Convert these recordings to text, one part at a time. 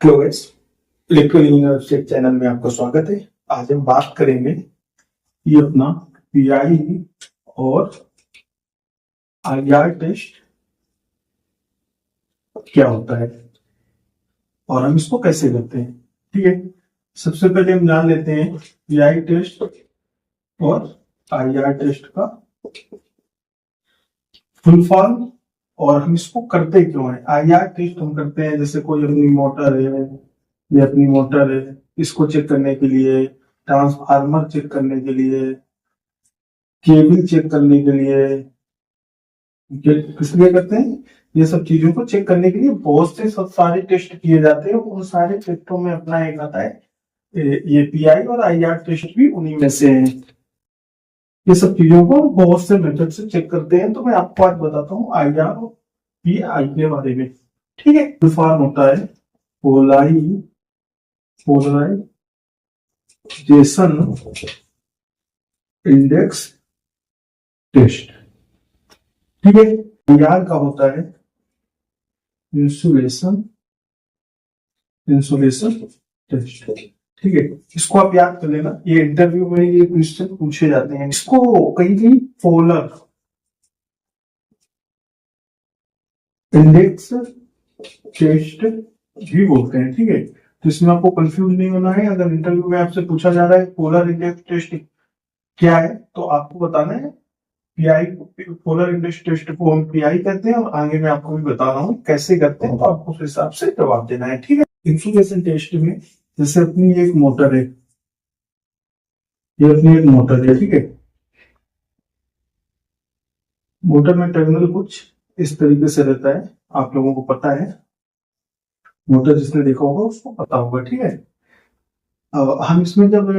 Hello guys, electrical engineer channel में आपका स्वागत है। आज हम बात करेंगे ये अपना पीआई और आईआर टेस्ट क्या होता है और हम इसको कैसे करते हैं। ठीक है, सबसे पहले हम जान लेते हैं पीआई टेस्ट और आईआर टेस्ट का फुल फॉर्म और हम इसको करते क्यों है। आईआर टेस्ट हम करते हैं जैसे कोई अपनी मोटर है, ये अपनी मोटर है, इसको चेक करने के लिए, ट्रांसफार्मर चेक करने के लिए, केबल चेक करने के लिए, किस लिए करते हैं, ये सब चीजों को चेक करने के लिए बहुत से सब सारे टेस्ट किए जाते हैं। उन सारे टेस्टों में अपना एक आता है ये पीआई और आईआर टेस्ट भी उन्हीं में से है। ये सब चीजों को बहुत से मेथड से चेक करते हैं, तो मैं आपको आज बताता हूँ आईआर और पीआई के बारे में। ठीक है, फॉर्म होता है पोलराइजेशन इंडेक्स टेस्ट। ठीक है, आईआर का होता है इंसुलेशन टेस्ट। ठीक है, इसको आप याद कर लेना, ये इंटरव्यू में ये क्वेश्चन पूछे जाते हैं। इसको कहीं भी पोलर इंडेक्स टेस्ट भी बोलते हैं। ठीक है, तो इसमें आपको कंफ्यूज नहीं होना है। अगर इंटरव्यू में आपसे पूछा जा रहा है पोलर इंडेक्स टेस्ट क्या है, तो आपको बताना है पीआई, पोलर इंडेक्स टेस्ट को हम पीआई कहते हैं, और आगे मैं आपको भी बता रहा हूँ कैसे करते हैं, तो आपको उस हिसाब से जवाब देना है। ठीक है, इंसुलेशन टेस्ट में जैसे अपनी एक मोटर है, ये अपनी एक मोटर है। ठीक है, मोटर में टर्मिनल कुछ इस तरीके से रहता है, आप लोगों को पता है, मोटर जिसने देखा होगा उसको पता होगा। ठीक है, अब हम इसमें जब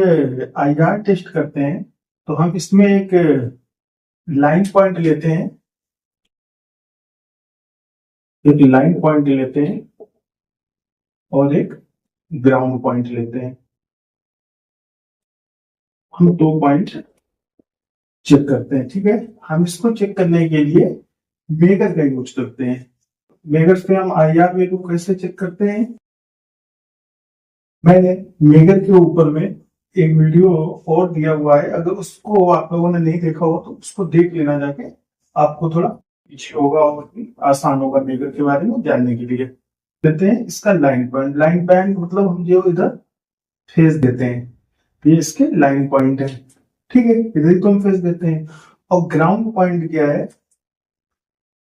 आईआर टेस्ट करते हैं तो हम इसमें एक लाइन पॉइंट लेते हैं, और एक ग्राउंड पॉइंट लेते हैं। हम 2 पॉइंट चेक करते हैं। ठीक है, हम इसको चेक करने के लिए मेगर का यूज करते हैं। मेगर से हम आईआर वैल्यू कैसे चेक करते हैं, मैंने मेगर के ऊपर में एक वीडियो और दिया हुआ है, अगर उसको आप लोगों ने नहीं देखा हो तो उसको देख लेना जाके, आपको थोड़ा पीछे होगा और आसान होगा मेगर के बारे में जानने के लिए। देते हैं इसका लाइन पॉइंट मतलब हम जो इधर फेस देते हैं, ये इसके लाइन पॉइंट है। ठीक है, इधर ही तो हम फेस देते हैं। और ग्राउंड पॉइंट क्या है,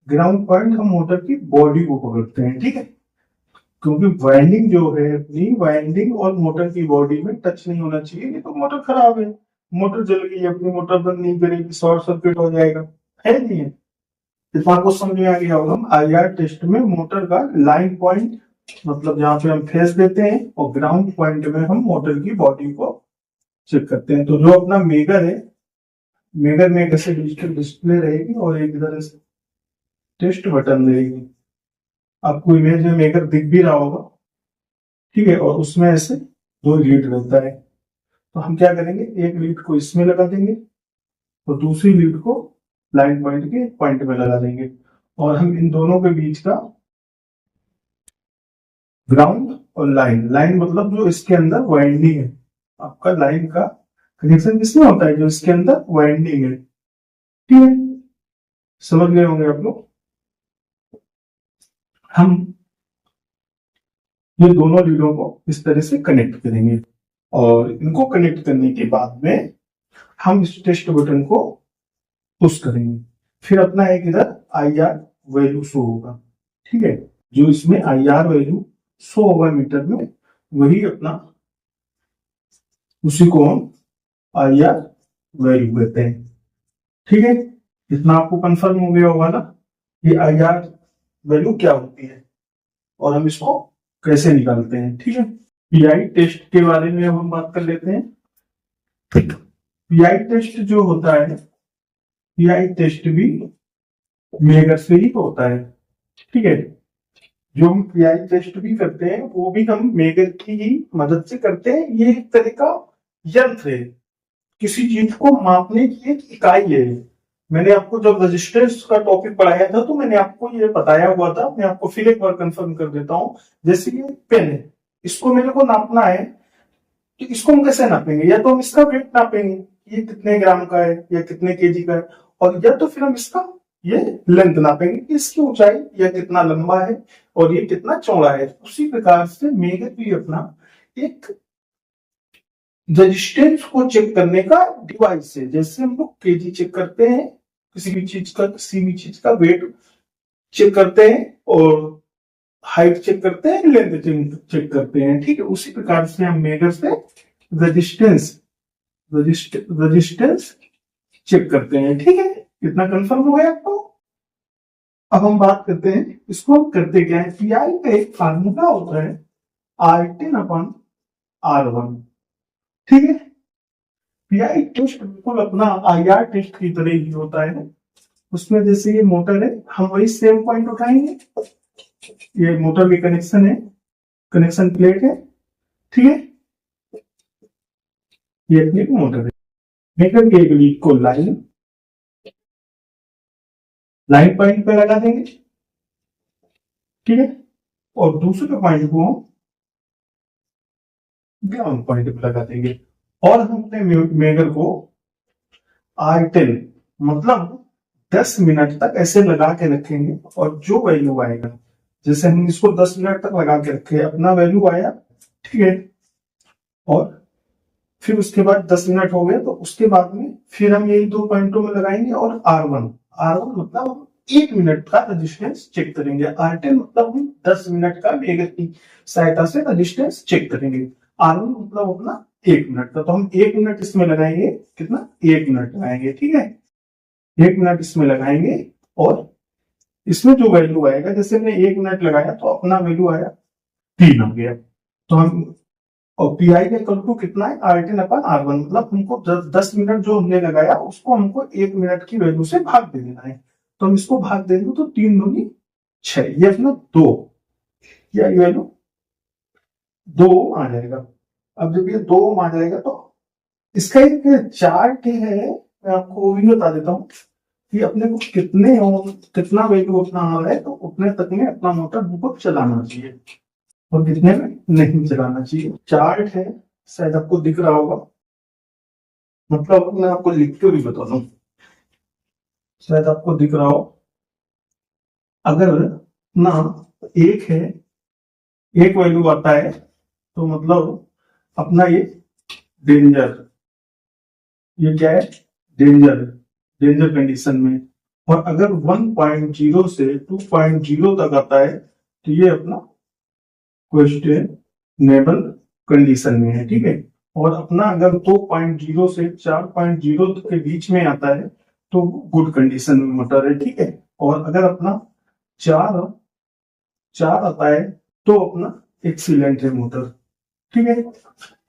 ग्राउंड पॉइंट हम मोटर की बॉडी को पकड़ते हैं। ठीक है, क्योंकि वाइंडिंग जो है अपनी, वाइंडिंग और मोटर की बॉडी में टच नहीं होना चाहिए, नहीं तो मोटर खराब है, मोटर जल गई, अपनी मोटर बंद नहीं करेगी, शॉर्ट सर्किट हो जाएगा, है नहीं है। इस बात को समझ में आ गया होगा। हम आईआर टेस्ट में मोटर का लाइन पॉइंट मतलब जहां पे हम फेस देते हैं, और ग्राउंड पॉइंट में हम मोटर की बॉडी को चेक करते हैं। तो जो अपना मेगर है, मेगर में कैसे डिजिटल डिस्प्ले रहेगी और एक इधर टेस्ट बटन रहेगी, आपको इमेज में मेगर दिख भी रहा होगा। ठीक है, और उसमें ऐसे 2 लीड रहता है, तो हम क्या करेंगे, एक लीड को इसमें लगा देंगे और दूसरी लीड को लाइन पॉइंट के पॉइंट में लगा देंगे, और हम इन दोनों के बीच का ग्राउंड और लाइन मतलब जो इसके अंदर वाइंडिंग है, आपका लाइन का कनेक्शन किसमें होता है, जो इसके अंदर वाइंडिंग है। ठीक है, समझ गए होंगे आप लोग। हम ये दोनों लीडों को इस तरह से कनेक्ट करेंगे, और इनको कनेक्ट करने के बाद में हम इस टेस्ट बटन को पुश करेंगे, फिर अपना एक इधर आईआर वैल्यू शो होगा। ठीक है, जो इसमें आईआर वैल्यू शो होगा मीटर में, वही अपना, उसी को हम आईआर वैल्यू कहते हैं। ठीक है, इतना आपको कंफर्म हो गया होगा ना, ये आईआर वैल्यू क्या होती है और हम इसको कैसे निकालते हैं। ठीक है, पीआई टेस्ट के बारे में हम बात कर लेते हैं। पीआई टेस्ट जो होता है, पीआई टेस्ट भी मेगर से ही होता है। ठीक है, जो हम पीआई टेस्ट भी करते हैं वो भी हम मेगर की ही मदद से करते हैं। ये एक तरह का यंत्र है, किसी चीज को मापने की एक इकाई है। मैंने आपको जब रजिस्टर्स का टॉपिक पढ़ाया था तो मैंने आपको ये बताया हुआ था, मैं आपको फिर एक बार कंफर्म कर देता हूं। जैसे ये पेन है, इसको मेरे को नापना है, तो इसको हम कैसे नापेंगे? या तो हम इसका वेट नापेंगे, ये कितने ग्राम का है या कितने केजी का है, और या तो फिर हम इसका ये लेंथ नापेंगे कि इसकी ऊंचाई या कितना लंबा है और ये कितना चौड़ा है। उसी प्रकार से मेगर भी अपना एक रेजिस्टेंस को चेक करने का डिवाइस है। जैसे हम लोग केजी चेक करते हैं, किसी भी चीज का वेट चेक करते हैं, और हाइट चेक करते हैं, लेंथ चेक करते हैं, ठीक है। उसी प्रकार से हम मेगर से रेजिस्टेंस चेक करते हैं, ठीक है। कितना कंफर्म हो गया आपको? अब हम बात करते हैं, इसको हम करते क्या है, पीआई का एक फार्मूला होता है R10/R1, ठीक है। पीआई टेस्ट बिल्कुल अपना आईआर टेस्ट की तरह ही होता है। उसमें जैसे ये मोटर है, हम वही सेम पॉइंट उठाएंगे, ये मोटर की कनेक्शन है, कनेक्शन प्लेट है, ठीक है। ये अपनी मोटर है, मेकर के लीड को लाइन पॉइंट पे लगा देंगे, ठीक है, और दूसरे पॉइंट को ग्राउंड पॉइंट पे लगा देंगे। और हम अपने मेकर को R10 मतलब 10 मिनट तक ऐसे लगा के रखेंगे, और जो वैल्यू आएगा, जैसे हम इसको 10 मिनट तक लगा के रखे, अपना वैल्यू आया, ठीक है, और फिर उसके बाद 10 मिनट हो गए, तो उसके बाद में फिर हम यही 2 पॉइंटों में लगाएंगे, और R1 मतलब हम 1 मिनट का रेजिस्टेंस चेक करेंगे, R10 मतलब हम 10 मिनट का मेगर की सहायता से रेजिस्टेंस चेक करेंगे, R1 मतलब अपना 1 मिनट का। तो हम 1 मिनट इसमें लगाएंगे, कितना? 1 मिनट लगाएंगे, ठीक है, 1 मिनट इसमें लगाएंगे, और इसमें जो वैल्यू आएगा, जैसे हमने 1 मिनट लगाया तो अपना वैल्यू आया 3 हो गया, तो हम, और पीआई का इक्वल टू कितना है, R10/R1, मतलब हमको 10 मिनट जो हमने लगाया उसको हमको 1 मिनट की वैल्यू से भाग दे देना है। तो हम इसको भाग देंगे तो 3 दूनी 6, ये अपना 2, या ये वैल्यू 2 आ जाएगा। अब जब ये 2 आ जाएगा तो इसका एक चार्ट है, मैं आपको वो भी बता देता हूँ कि अपने को कितना वैल्यू उतना आ रहा है, तो उतने तक में अपना मोटर हमको चलाना चाहिए, और कितने में नहीं चलाना चाहिए। चार्ट है, शायद आपको दिख रहा होगा, मतलब मैं आपको लिख के भी बता दूं, शायद आपको दिख रहा हो। अगर ना एक है, एक वैल्यू आता है, तो मतलब अपना ये डेंजर, ये क्या है, डेंजर कंडीशन में। और अगर 1.0 से 2.0 तक आता है तो ये अपना क्वेश्चनेबल कंडीशन में है, ठीक है। और अपना अगर 2.0 से 4.0 के बीच में आता है तो गुड कंडीशन में मोटर है, ठीक है। और अगर अपना 4 आता है तो अपना एक्सीलेंट है मोटर, ठीक है।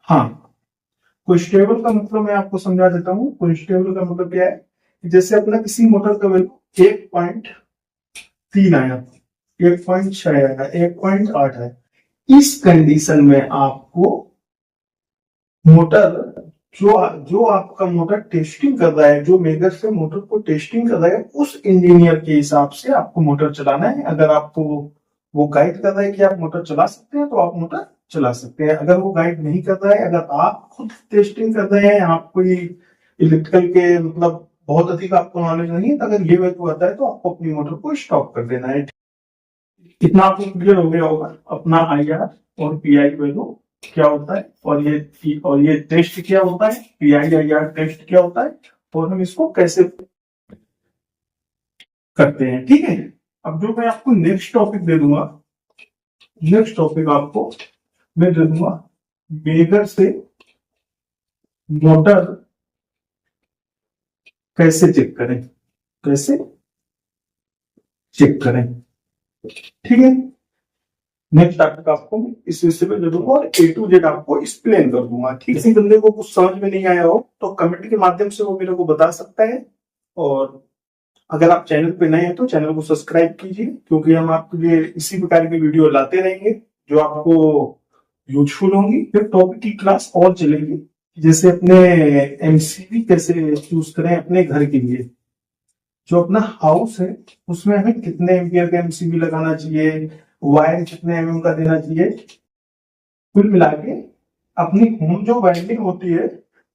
हाँ, क्वेश्चनेबल का मतलब मैं आपको समझा देता हूँ। क्वेश्चनेबल का मतलब क्या है, जैसे अपना किसी मोटर का वैल्यू 1.3 आया, 1.6 आया, 1.8 आया, इस कंडीशन में आपको मोटर, जो आपका मोटर टेस्टिंग कर रहा है, जो मेकर से मोटर को टेस्टिंग कर रहा है, उस इंजीनियर के हिसाब से आपको मोटर चलाना है। अगर आपको वो गाइड कर रहा है कि आप मोटर चला सकते हैं तो आप मोटर चला सकते हैं। अगर वो गाइड नहीं कर रहा है, अगर आप खुद टेस्टिंग कर रहे हैं, आप कोई इलेक्ट्रिकल के मतलब बहुत अधिक आपको नॉलेज नहीं है, तो अगर ये वैल्यू आता है तो आपको अपनी मोटर को स्टॉप कर देना है। इतना आपको क्लियर हो गया होगा अपना आईआर और पीआई वैल्यू क्या होता है, और ये टेस्ट क्या होता है, पीआई आईआर टेस्ट क्या होता है, और हम इसको कैसे करते हैं, ठीक है। अब जो मैं आपको नेक्स्ट टॉपिक दे दूंगा, नेक्स्ट टॉपिक आपको मैं दे दूंगा, मेगर से मोटर कैसे चेक करें, कैसे चेक करें, ठीक है। नेक्स्ट टॉपिक आपको इस विषय में दे दूंगा और A to Z आपको एक्सप्लेन कर दूंगा, ठीक है। किसी बंदे को कुछ समझ में नहीं आया हो तो कमेंट के माध्यम से वो मेरे को बता सकता है। और अगर आप चैनल पे नए हैं तो चैनल को सब्सक्राइब कीजिए, क्योंकि हम आपके लिए इसी प्रकार की वीडियो लाते रहेंगे जो आपको यूजफुल होंगी। फिर टॉपिक की क्लास और चलेगी, जैसे अपने एमसीबी कैसे चूज करें अपने घर के लिए। जो अपना हाउस है उसमें हमें कितने एम्पियर का एमसीबी लगाना चाहिए, वायर कितने एमएम का देना चाहिए, कुल मिला के अपनी होम जो वाइंडिंग होती है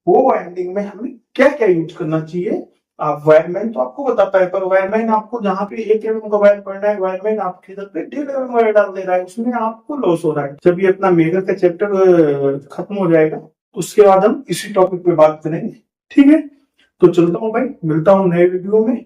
वो वाइंडिंग में हमें क्या क्या यूज करना चाहिए। आप वायरमैन तो आपको बताता है, पर वायरमैन आपको जहाँ पे 1 mm का वायर पड़ रहा है, वायरमैन आपके इधर पे 1.5 mm वायर डाल दे रहा है, उसमें आपको लॉस हो रहा है। जब ये अपना मेगा का चैप्टर खत्म हो जाएगा उसके बाद हम इसी टॉपिक पे बात करेंगे। ठीक है, तो चलता हूँ भाई, मिलता हूँ नए वीडियो में।